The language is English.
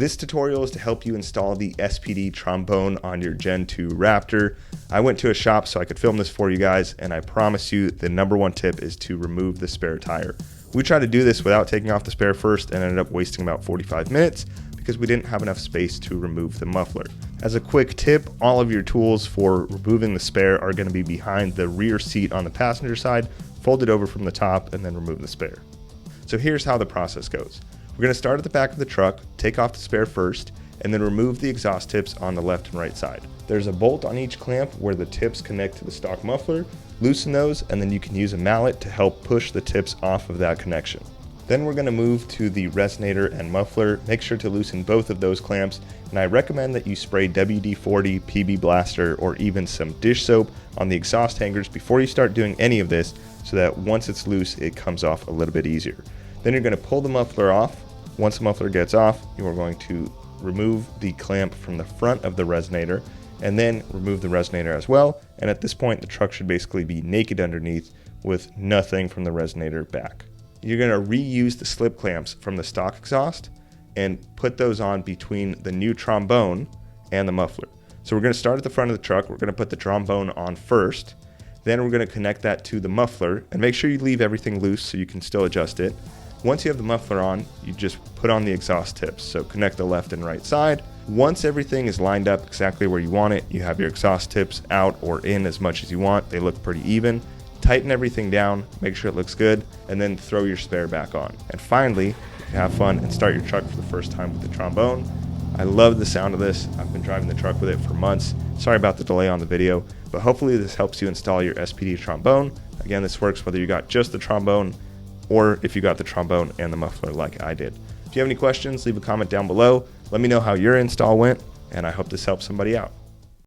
This tutorial is to help you install the SPD Trombone on your Gen 2 Raptor. I went to a shop so I could film this for you guys, and I promise you the #1 tip is to remove the spare tire. We tried to do this without taking off the spare first and ended up wasting about 45 minutes because we didn't have enough space to remove the muffler. As a quick tip, all of your tools for removing the spare are going to be behind the rear seat on the passenger side, fold it over from the top, and then remove the spare. So here's how the process goes. We're going to start at the back of the truck, take off the spare first, and then remove the exhaust tips on the left and right side. There's a bolt on each clamp where the tips connect to the stock muffler. Loosen those, and then you can use a mallet to help push the tips off of that connection. Then we're going to move to the resonator and muffler. Make sure to loosen both of those clamps, and I recommend that you spray WD-40, PB Blaster, or even some dish soap on the exhaust hangers before you start doing any of this, so that once it's loose, it comes off a little bit easier. Then you're going to pull the muffler off. Once the muffler gets off, you are going to remove the clamp from the front of the resonator, and then remove the resonator as well. And at this point, the truck should basically be naked underneath with nothing from the resonator back. You're going to reuse the slip clamps from the stock exhaust and put those on between the new trombone and the muffler. So we're going to start at the front of the truck. We're going to put the trombone on first. Then we're going to connect that to the muffler, and make sure you leave everything loose so you can still adjust it. Once you have the muffler on, you just put on the exhaust tips. So connect the left and right side. Once everything is lined up exactly where you want it, you have your exhaust tips out or in as much as you want. They look pretty even. Tighten everything down, make sure it looks good, and then throw your spare back on. And finally, you can have fun and start your truck for the first time with the trombone. I love the sound of this. I've been driving the truck with it for months. Sorry about the delay on the video, but hopefully this helps you install your SPD trombone. Again, this works whether you got just the trombone or if you got the trombone and the muffler like I did. If you have any questions, leave a comment down below. Let me know how your install went, and I hope this helps somebody out.